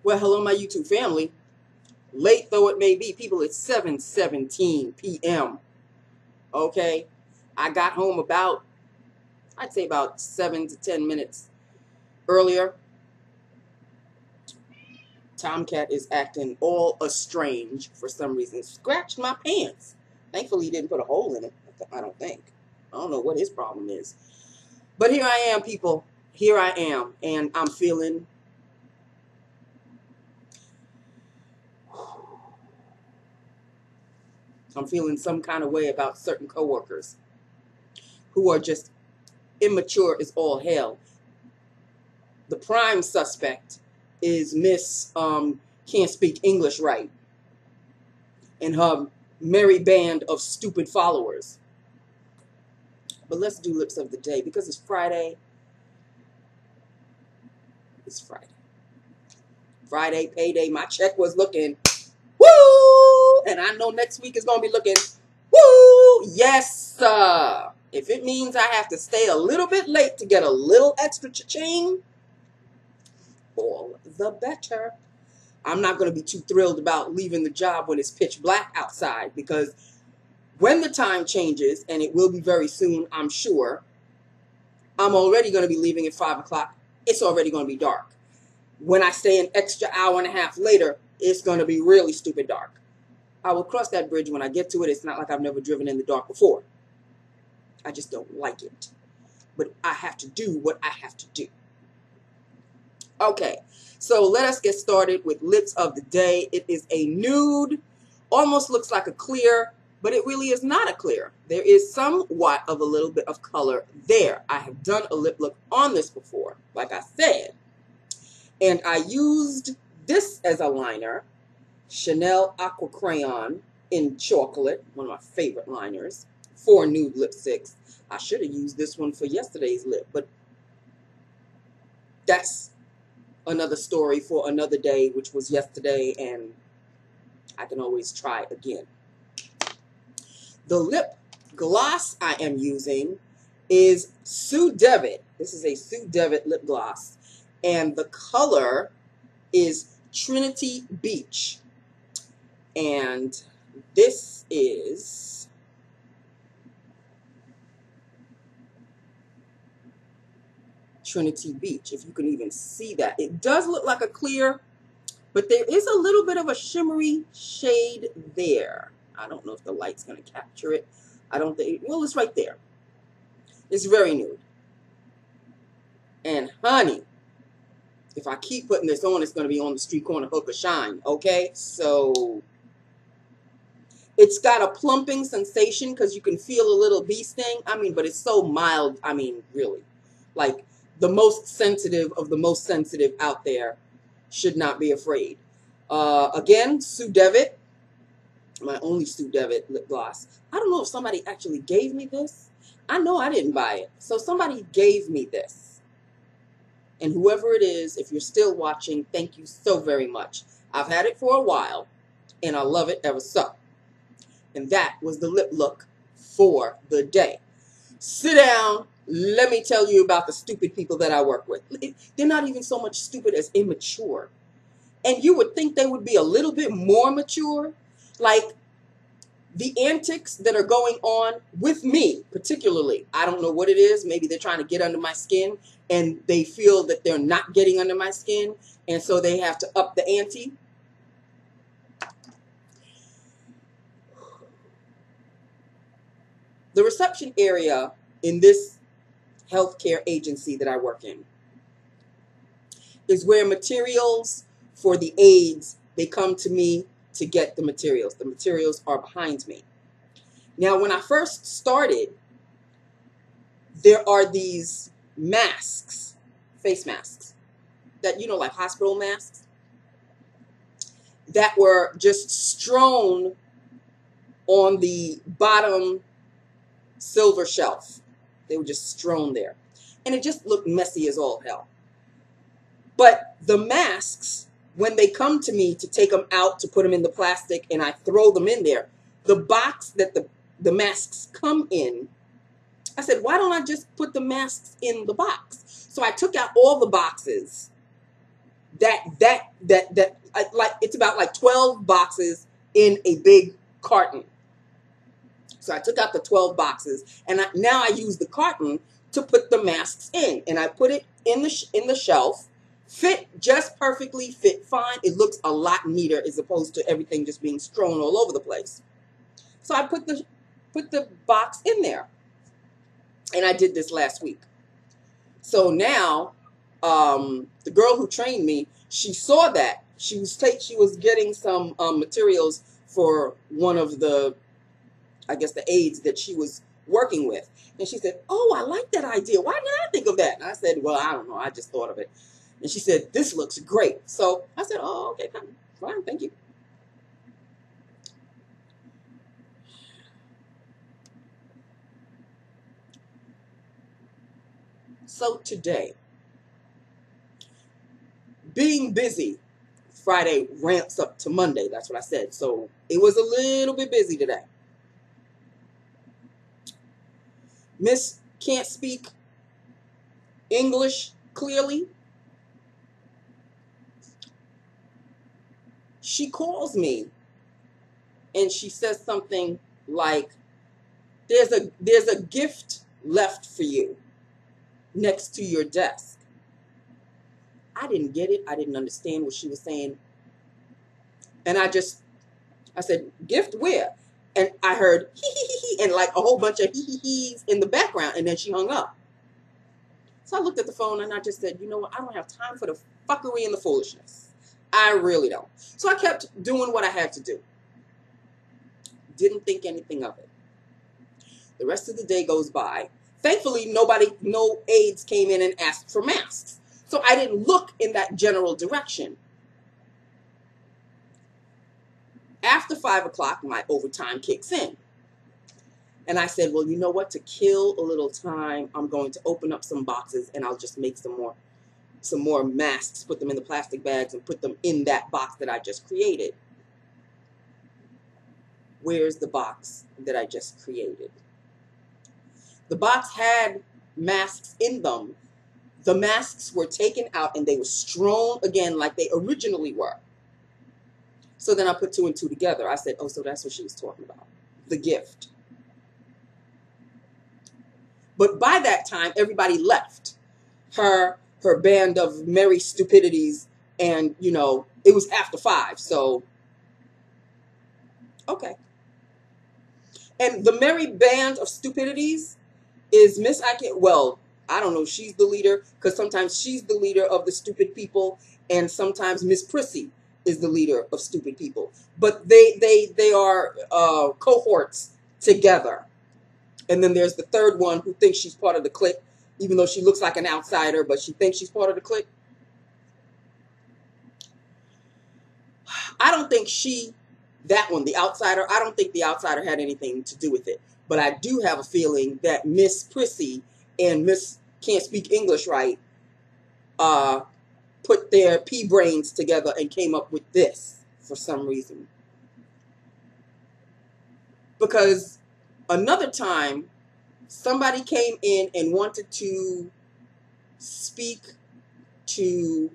Well, hello, my YouTube family. Late though it may be, people, it's 7:17 p.m. Okay? I got home about, I'd say about 7 to 10 minutes earlier. Tomcat is acting all estrange for some reason. Scratched my pants. Thankfully, he didn't put a hole in it. I don't think. I don't know what his problem is. But here I am, people. Here I am. And I'm feeling some kind of way about certain coworkers who are just immature as all hell. The prime suspect is Miss can't speak English right, and her merry band of stupid followers. But let's do lips of the day because it's Friday. It's Friday. Friday, payday. My check was looking woo, and I know next week is gonna be looking woo. Yes, sir. If it means I have to stay a little bit late to get a little extra cha-ching, all the better. I'm not going to be too thrilled about leaving the job when it's pitch black outside, because when the time changes, and it will be very soon, I'm sure, I'm already going to be leaving at 5 o'clock. It's already going to be dark. When I stay an extra hour and a half later, it's going to be really stupid dark. I will cross that bridge when I get to it. It's not like I've never driven in the dark before. I just don't like it. But I have to do what I have to do. Okay, so let us get started with lips of the day. It is a nude, almost looks like a clear, but it really is not a clear. There is somewhat of a little bit of color there. I have done a lip look on this before, like I said. And I used this as a liner, Chanel Aqua Crayon in chocolate, one of my favorite liners, for nude lipsticks. I should have used this one for yesterday's lip, but that's another story for another day, which was yesterday, and I can always try again. The lip gloss I am using is Sue Devitt. This is a Sue Devitt lip gloss, and the color is Trinity Beach. And this is Trinity Beach, if you can even see that. It does look like a clear, but there is a little bit of a shimmery shade there. I don't know if the light's going to capture it. I don't think, well, it's right there. It's very nude. And honey, if I keep putting this on, it's going to be on the street corner hook or shine, okay? So it's got a plumping sensation because you can feel a little bee sting. I mean, but it's so mild. I mean, really. Like, the most sensitive of the most sensitive out there should not be afraid. Again, Sue Devitt, my only Sue Devitt lip gloss. I don't know if somebody actually gave me this. I know I didn't buy it. So somebody gave me this. And whoever it is, if you're still watching, thank you so very much. I've had it for a while, and I love it ever so. And that was the lip look for the day. Sit down. Let me tell you about the stupid people that I work with. They're not even so much stupid as immature. And you would think they would be a little bit more mature. Like the antics that are going on with me, particularly. I don't know what it is. Maybe they're trying to get under my skin and they feel that they're not getting under my skin. And so they have to up the ante. The reception area in this healthcare agency that I work in is where materials for the aides, they come to me to get the materials. The materials are behind me. Now, when I first started, there are these masks, face masks, that, you know, like hospital masks, that were just strewn on the bottom silver shelf. They were just strewn there. And it just looked messy as all hell. But the masks, when they come to me to take them out, to put them in the plastic, and I throw them in there, the box that the masks come in, I said, why don't I just put the masks in the box? So I took out all the boxes like it's about like 12 boxes in a big carton. So I took out the 12 boxes, and now I use the carton to put the masks in, and I put it in the shelf. Fit just perfectly, fit fine. It looks a lot neater as opposed to everything just being strewn all over the place. So I put the box in there, and I did this last week. So now, the girl who trained me, she saw that she was getting some materials for one of the, I guess, the aides that she was working with. And she said, "Oh, I like that idea. Why didn't I think of that?" And I said, "Well, I don't know. I just thought of it." And she said, "This looks great." So I said, "Oh, okay, fine, thank you." So today, being busy, Friday ramps up to Monday. That's what I said. So it was a little bit busy today. Miss can't speak English clearly. She calls me and she says something like, there's a gift left for you next to your desk. I didn't get it. I didn't understand what she was saying. And I said, "Gift where?" And I heard hee hee hee hee and like a whole bunch of hee hee hees in the background, and then she hung up. So I looked at the phone and I just said, "You know what? I don't have time for the fuckery and the foolishness. I really don't." So I kept doing what I had to do. Didn't think anything of it. The rest of the day goes by. Thankfully, no aides came in and asked for masks. So I didn't look in that general direction. After 5 o'clock, my overtime kicks in. And I said, "Well, you know what? To kill a little time, I'm going to open up some boxes and I'll just make some more masks, put them in the plastic bags and put them in that box that I just created." Where's the box that I just created? The box had masks in them. The masks were taken out and they were strewn again like they originally were. So then I put 2 and 2 together. I said, "Oh, so that's what she was talking about. The gift." But by that time, everybody left. Her band of merry stupidities, and, you know, it was after 5, so, okay. And the merry band of stupidities is Miss I don't know, she's the leader, because sometimes she's the leader of the stupid people, and sometimes Miss Prissy is the leader of stupid people. But they are cohorts together. And then there's the third one who thinks she's part of the clique, even though she looks like an outsider, but she thinks she's part of the clique. I don't think that one, the outsider, I don't think the outsider had anything to do with it. But I do have a feeling that Miss Prissy and Miss Can't Speak English Right put their pea brains together and came up with this for some reason. Because another time, somebody came in and wanted to speak to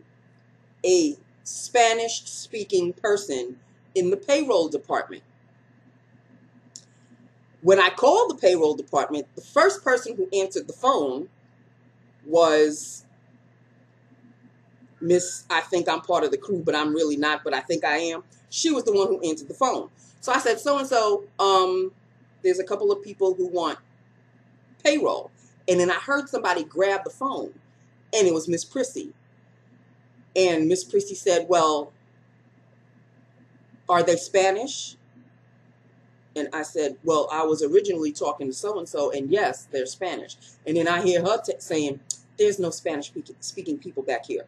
a Spanish-speaking person in the payroll department. When I called the payroll department, the first person who answered the phone was Miss, I think I'm part of the crew, but I'm really not, but I think I am. She was the one who answered the phone. So I said, "So-and-so, there's a couple of people who want payroll." And then I heard somebody grab the phone, and it was Miss Prissy. And Miss Prissy said, "Well, are they Spanish?" And I said, "Well, I was originally talking to so-and-so, and yes, they're Spanish." And then I hear her saying, "There's no Spanish-speaking people back here."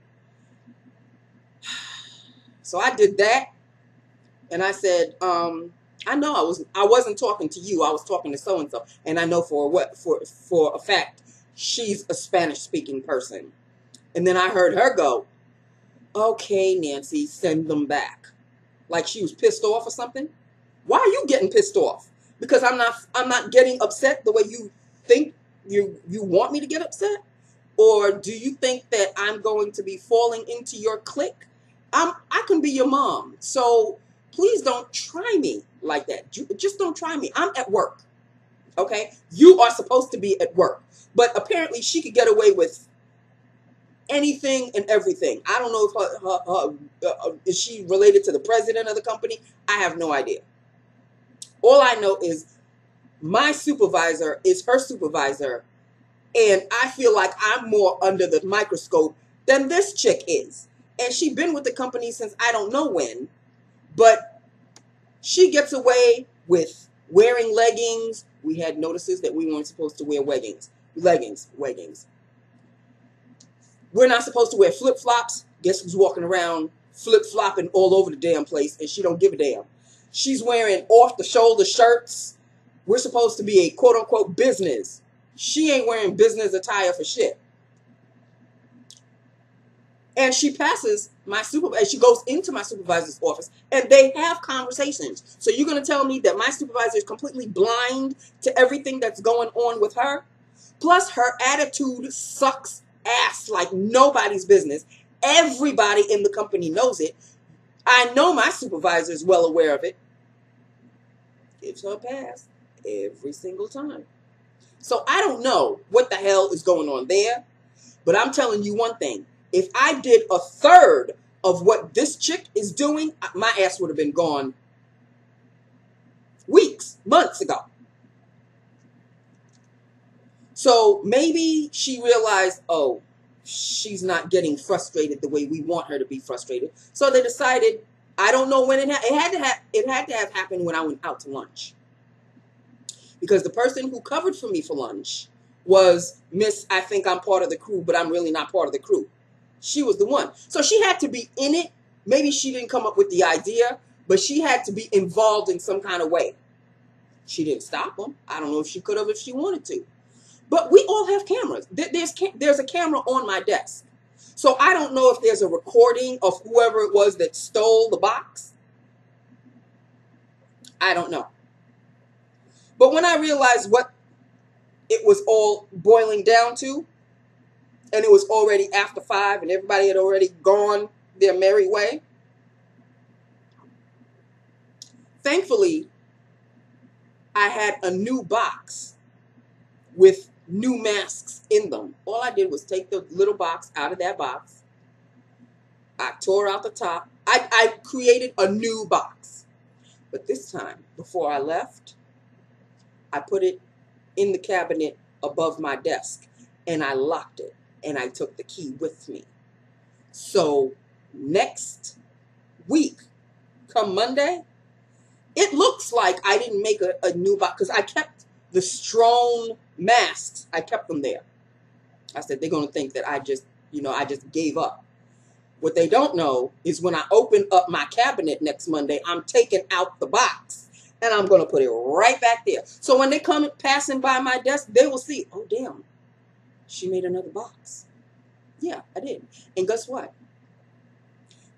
So I did that, and I said, "I know I wasn't talking to you. I was talking to so-and-so, and I know for a fact she's a Spanish-speaking person." And then I heard her go, "Okay, Nancy, send them back." Like she was pissed off or something. Why are you getting pissed off? Because I'm not getting upset the way you think you want me to get upset? Or do you think that I'm going to be falling into your clique I can be your mom. So please don't try me like that. Just don't try me. I'm at work. Okay? You are supposed to be at work. But apparently she could get away with anything and everything. I don't know if is she related to the president of the company? I have no idea. All I know is my supervisor is her supervisor, and I feel like I'm more under the microscope than this chick is. And she's been with the company since I don't know when, but she gets away with wearing leggings. We had notices that we weren't supposed to wear leggings. We're not supposed to wear flip-flops. Guess who's walking around flip-flopping all over the damn place, and she don't give a damn. She's wearing off-the-shoulder shirts. We're supposed to be a quote-unquote business. She ain't wearing business attire for shit. And she passes my supervisor, she goes into my supervisor's office, and they have conversations. So you're going to tell me that my supervisor is completely blind to everything that's going on with her? Plus, her attitude sucks ass like nobody's business. Everybody in the company knows it. I know my supervisor is well aware of it. Gives her a pass every single time. So I don't know what the hell is going on there, but I'm telling you one thing. If I did a third of what this chick is doing, my ass would have been gone weeks, months ago. So maybe she realized, oh, she's not getting frustrated the way we want her to be frustrated. So they decided, I don't know when it had to have happened when I went out to lunch. Because the person who covered for me for lunch was Miss, I think I'm part of the crew, but I'm really not part of the crew. She was the one. So she had to be in it. Maybe she didn't come up with the idea, but she had to be involved in some kind of way. She didn't stop them. I don't know if she could have if she wanted to. But we all have cameras. There's a camera on my desk. So I don't know if there's a recording of whoever it was that stole the box. I don't know. But when I realized what it was all boiling down to, and it was already after 5 and everybody had already gone their merry way, thankfully, I had a new box with new masks in them. All I did was take the little box out of that box. I tore out the top. I created a new box. But this time, before I left, I put it in the cabinet above my desk, and I locked it, and I took the key with me. So next week, come Monday, it looks like I didn't make a new box, because I kept the Strone masks. I kept them there. I said, they're going to think that I just gave up. What they don't know is when I open up my cabinet next Monday, I'm taking out the box. And I'm going to put it right back there. So when they come passing by my desk, they will see, oh, damn, she made another box. Yeah, I did. And guess what?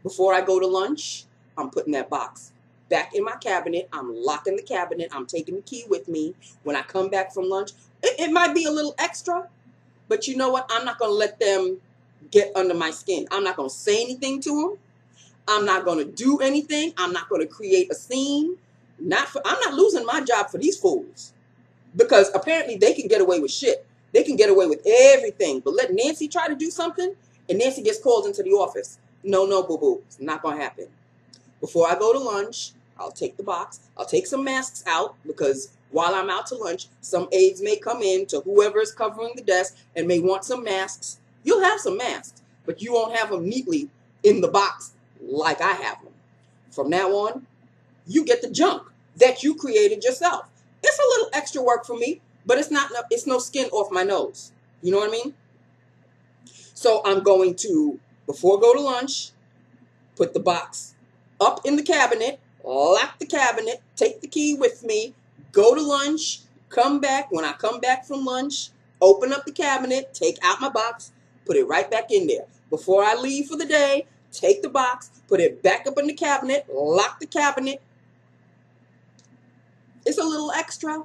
Before I go to lunch, I'm putting that box back in my cabinet. I'm locking the cabinet. I'm taking the key with me. When I come back from lunch, it might be a little extra, but you know what? I'm not going to let them get under my skin. I'm not going to say anything to them. I'm not going to do anything. I'm not going to create a scene. I'm not losing my job for these fools, because apparently they can get away with shit. They can get away with everything. But let Nancy try to do something, and Nancy gets called into the office. No, boo-boo. It's not going to happen. Before I go to lunch, I'll take the box. I'll take some masks out, because while I'm out to lunch, some aides may come in to whoever is covering the desk and may want some masks. You'll have some masks, but you won't have them neatly in the box like I have them. From now on, you get the junk that you created yourself. It's a little extra work for me, but it's no skin off my nose. You know what I mean? So I'm going to, before I go to lunch, put the box up in the cabinet, lock the cabinet, take the key with me, go to lunch, come back. When I come back from lunch, open up the cabinet, take out my box, put it right back in there. Before I leave for the day, take the box, put it back up in the cabinet, lock the cabinet. It's a little extra,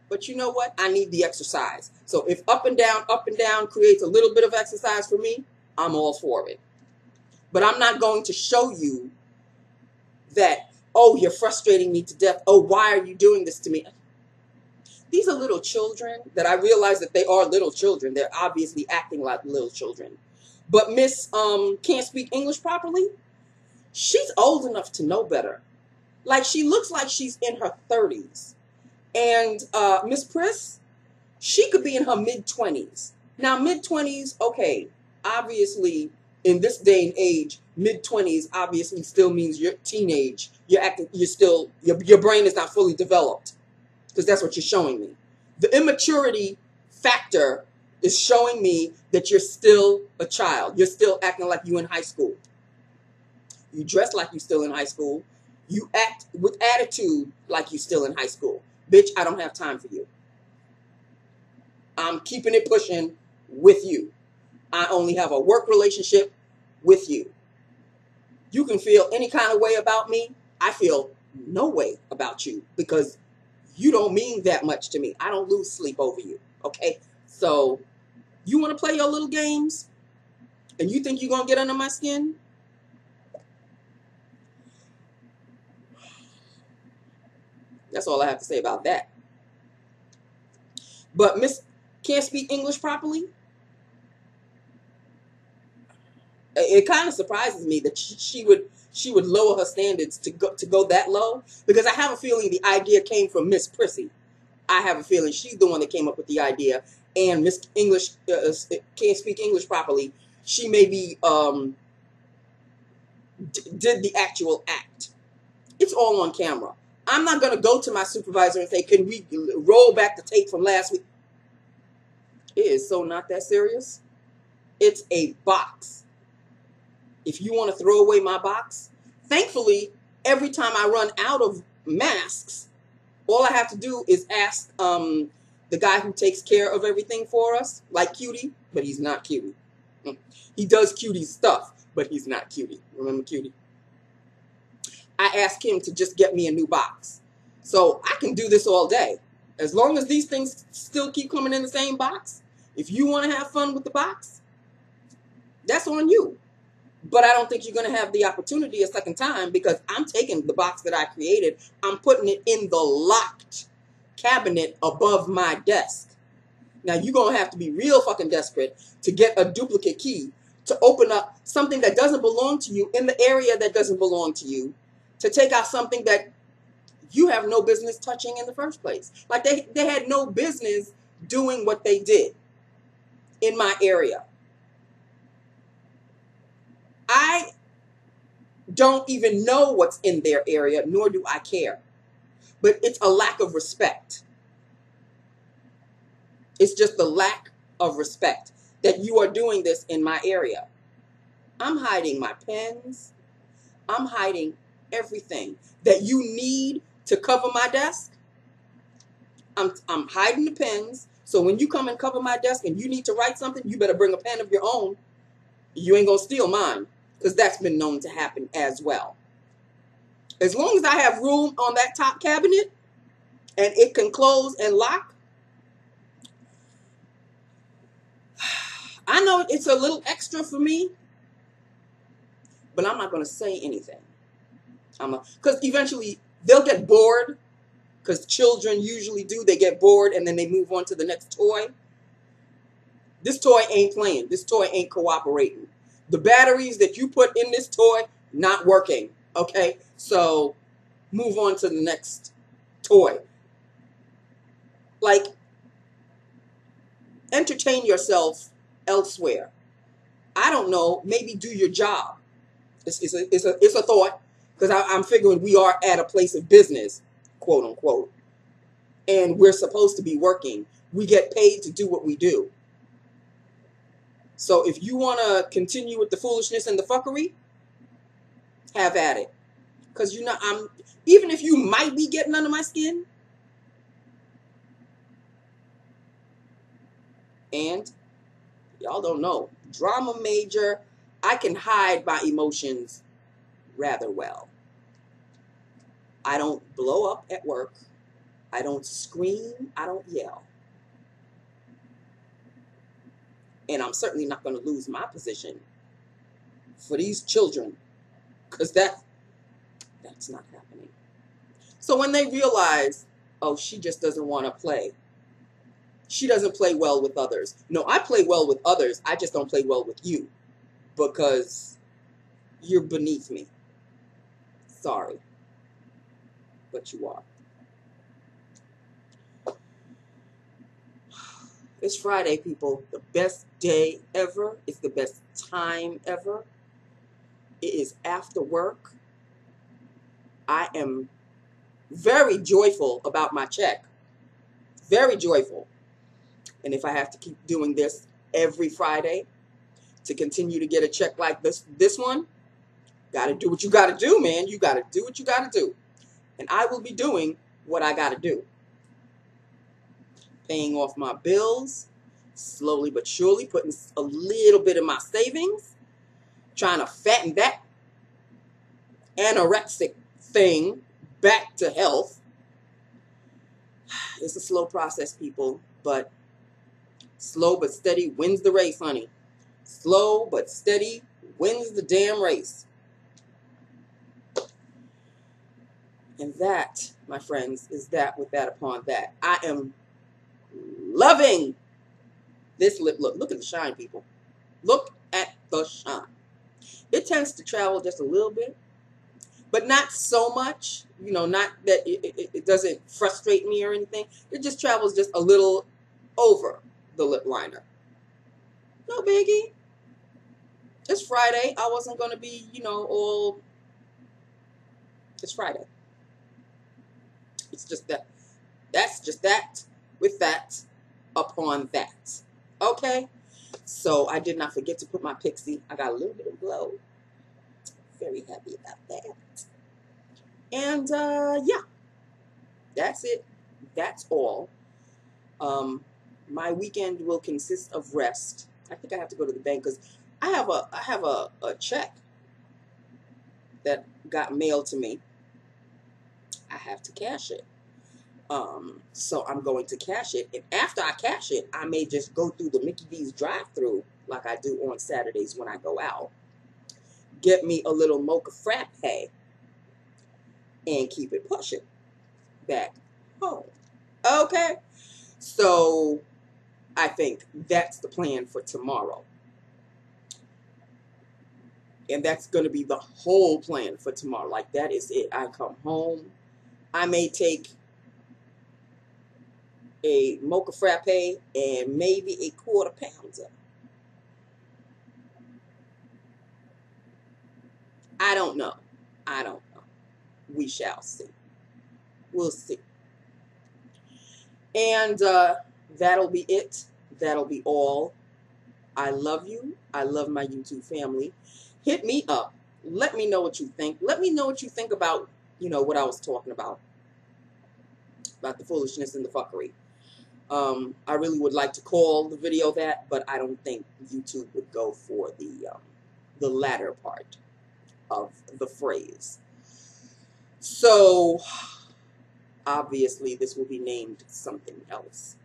but you know what? I need the exercise. So if up and down creates a little bit of exercise for me, I'm all for it. But I'm not going to show you that, oh, you're frustrating me to death. Oh, why are you doing this to me? These are little children that I realize that they are little children. They're obviously acting like little children. But Miss can't speak English properly. She's old enough to know better. Like, she looks like she's in her 30s. And Miss Priss, she could be in her mid-20s. Now, mid-20s, okay, obviously, in this day and age, mid-20s obviously still means you're teenage. You're still, your brain is not fully developed. Because that's what you're showing me. The immaturity factor is showing me that you're still a child. You're still acting like you in high school. You dress like you're still in high school. You act with attitude like you're still in high school. Bitch, I don't have time for you. I'm keeping it pushing with you. I only have a work relationship with you. You can feel any kind of way about me. I feel no way about you because you don't mean that much to me. I don't lose sleep over you. Okay? So, you want to play your little games? And you think you're going to get under my skin? That's all I have to say about that. But Miss can't speak English properly? It kind of surprises me that she would lower her standards to go that low, because I have a feeling the idea came from Miss Prissy. I have a feeling she's the one that came up with the idea, and Miss English can't speak English properly. She maybe did the actual act. It's all on camera. I'm not going to go to my supervisor and say, can we roll back the tape from last week? It is so not that serious. It's a box. If you want to throw away my box, thankfully, every time I run out of masks, all I have to do is ask the guy who takes care of everything for us, like Cutie, but he's not Cutie. He does Cutie stuff, but he's not Cutie. Remember Cutie? I ask him to just get me a new box. So I can do this all day. As long as these things still keep coming in the same box, if you want to have fun with the box, that's on you. But I don't think you're going to have the opportunity a second time, because I'm taking the box that I created, I'm putting it in the locked cabinet above my desk. Now, you're going to have to be real fucking desperate to get a duplicate key to open up something that doesn't belong to you in the area that doesn't belong to you, to take out something that you have no business touching in the first place. Like, they had no business doing what they did in my area. I don't even know what's in their area, nor do I care. But it's a lack of respect. It's just the lack of respect that you are doing this in my area. I'm hiding my pens. I'm hiding everything that you need to cover my desk. I'm hiding the pens. So when you come and cover my desk and you need to write something, you better bring a pen of your own. You ain't gonna steal mine, because that's been known to happen as well. As long as I have room on that top cabinet and it can close and lock, I know it's a little extra for me, but I'm not going to say anything. Because eventually they'll get bored, because children usually do. They get bored and then they move on to the next toy. This toy ain't playing. This toy ain't cooperating. The batteries that you put in this toy, not working. Okay? So move on to the next toy. Like, entertain yourself elsewhere. I don't know. Maybe do your job. It's a thought, because I'm figuring we are at a place of business, quote unquote, and we're supposed to be working. We get paid to do what we do. So if you want to continue with the foolishness and the fuckery, have at it. Because even if you might be getting under my skin, and y'all don't know, drama major, I can hide my emotions rather well. I don't blow up at work. I don't scream. I don't yell. And I'm certainly not going to lose my position for these children, because that's not happening. So when they realize, oh, she just doesn't want to play. She doesn't play well with others. No, I play well with others. I just don't play well with you because you're beneath me. Sorry, but you are. It's Friday, people. The best day ever. It's the best time ever. It is after work. I am very joyful about my check. Very joyful. And if I have to keep doing this every Friday to continue to get a check like this one, got to do what you got to do, man. You got to do what you got to do. And I will be doing what I got to do. Paying off my bills, slowly but surely, putting a little bit of my savings, trying to fatten that anorexic thing back to health. It's a slow process, people, but slow but steady wins the race, honey. Slow but steady wins the damn race. And that, my friends, is that with that upon that. I am loving this lip look. Look at the shine, people. Look at the shine. It tends to travel just a little bit, but not so much. You know, not that it doesn't frustrate me or anything. It just travels just a little over the lip liner. No biggie. It's Friday. I wasn't going to be, you know, all... It's Friday. It's just that. That's just that with that upon that. Okay? So I did not forget to put my Pixi. I got a little bit of glow. Very happy about that. And, yeah. That's it. That's all. My weekend will consist of rest. I think I have to go to the bank because I have a check that got mailed to me. I have to cash it. So I'm going to cash it. And after I cash it, I may just go through the Mickey D's drive-thru like I do on Saturdays when I go out. Get me a little mocha frappe and keep it pushing back home. Okay? So I think that's the plan for tomorrow. And that's going to be the whole plan for tomorrow. Like, that is it. I come home. I may take a mocha frappe and maybe a quarter pounder. I don't know. I don't know. We shall see. We'll see. And that'll be it. That'll be all. I love you. I love my YouTube family. Hit me up. Let me know what you think. Let me know what you think about, you know, what I was talking about the foolishness and the fuckery. I really would like to call the video that, but I don't think YouTube would go for the latter part of the phrase. So, obviously, this will be named something else.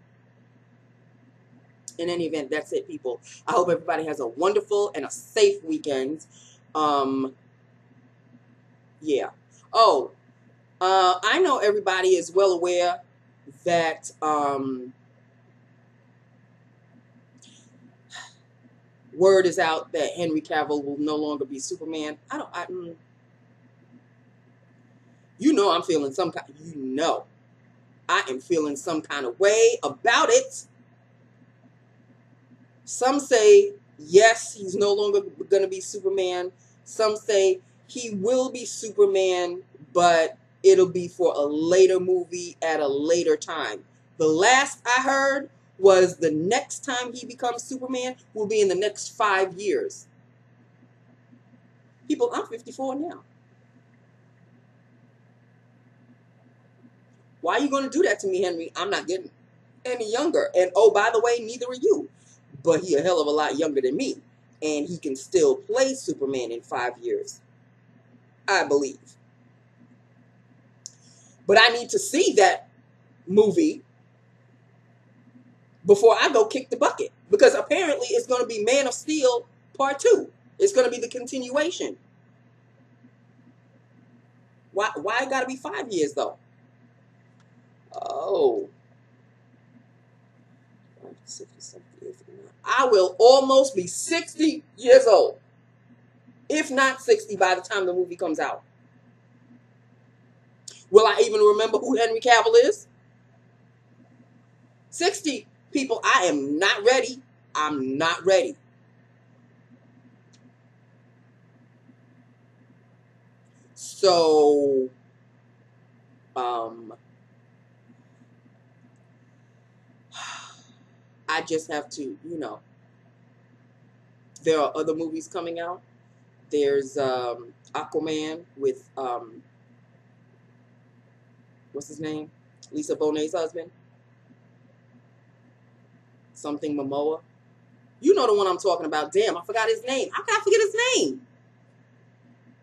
In any event, that's it, people. I hope everybody has a wonderful and a safe weekend. Yeah. Oh, I know everybody is well aware that word is out that Henry Cavill will no longer be Superman. You know I'm feeling some kind. You know I am feeling some kind of way about it. Some say, yes, he's no longer going to be Superman. Some say he will be Superman, but it'll be for a later movie at a later time. The last I heard was the next time he becomes Superman will be in the next 5 years. People, I'm 54 now. Why are you going to do that to me, Henry? I'm not getting any younger. And oh, by the way, neither are you. But he a hell of a lot younger than me. And he can still play Superman in 5 years. I believe. But I need to see that movie before I go kick the bucket. Because apparently it's going to be Man of Steel Part 2. It's going to be the continuation. Why it got to be 5 years, though? Oh. I will almost be 60 years old. If not 60 by the time the movie comes out. Will I even remember who Henry Cavill is? 60 people, I am not ready. I'm not ready. So, I just have to, you know, there are other movies coming out. There's Aquaman with, what's his name? Lisa Bonet's husband. Something Momoa. You know the one I'm talking about. Damn, I forgot his name. How can I forget his name?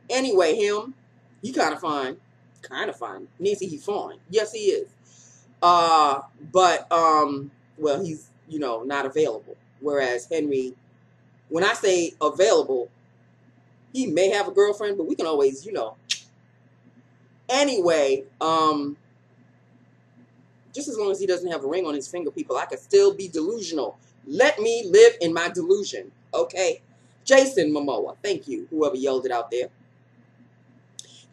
Anyway, him, he kind of fine. Kind of fine. Nancy, he fine. Yes, he is. Well, he's, you know, not available. Whereas Henry, when I say available, he may have a girlfriend, but we can always, you know. Anyway, just as long as he doesn't have a ring on his finger, people, I can still be delusional. Let me live in my delusion, okay? Jason Momoa, thank you, whoever yelled it out there.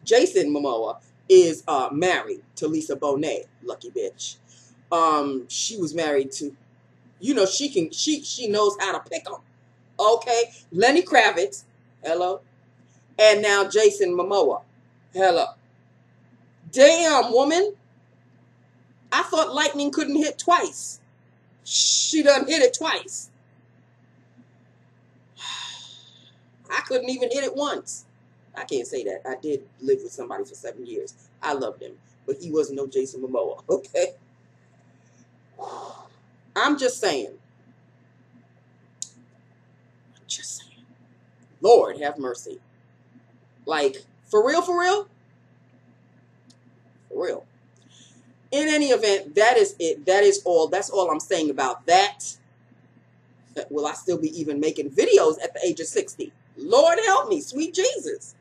Jason Momoa is married to Lisa Bonet, lucky bitch. She was married to, you know, she knows how to pick them, okay? Lenny Kravitz, hello, and now Jason Momoa, hello. Damn, woman. I thought lightning couldn't hit twice. She done hit it twice. I couldn't even hit it once. I can't say that. I did live with somebody for 7 years. I loved him. But he wasn't no Jason Momoa, okay? I'm just saying. Lord have mercy. Like, for real, for real? For real. In any event, that is it. That is all. That's all I'm saying about that. Will I still be even making videos at the age of 60? Lord help me, sweet Jesus.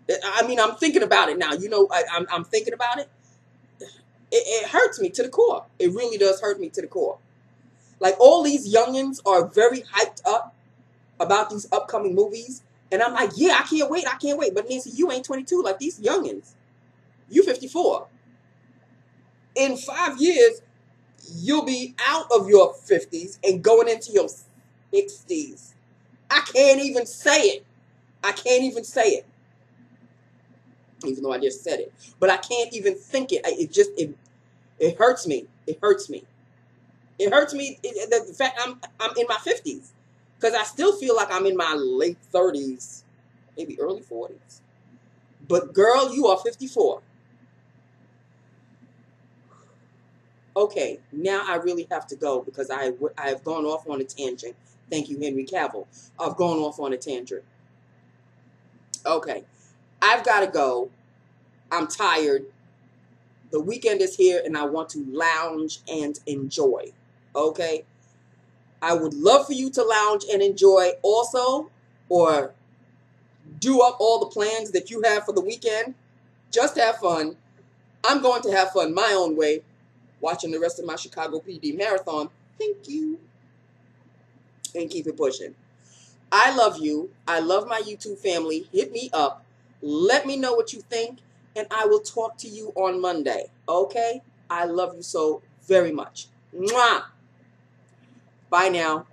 I mean, I'm thinking about it now. You know, I'm thinking about it. It hurts me to the core. It really does hurt me to the core. Like, all these youngins are very hyped up about these upcoming movies. And I'm like, yeah, I can't wait. I can't wait. But Nancy, you ain't 22 like these youngins. You 54. In 5 years, you'll be out of your 50s and going into your 60s. I can't even say it. I can't even say it. Even though I just said it. But I can't even think it. It hurts me. It hurts me. It hurts me. The fact I'm in my 50s. Because I still feel like I'm in my late 30s. Maybe early 40s. But girl, you are 54. Okay, now I really have to go because I have gone off on a tangent. Thank you, Henry Cavill. I've gone off on a tangent. Okay, I've got to go. I'm tired. The weekend is here and I want to lounge and enjoy. Okay? I would love for you to lounge and enjoy also, or do up all the plans that you have for the weekend. Just have fun. I'm going to have fun my own way. Watching the rest of my Chicago PD marathon. Thank you. And keep it pushing. I love you. I love my YouTube family. Hit me up. Let me know what you think. And I will talk to you on Monday. Okay? I love you so very much. Mwah. Bye now.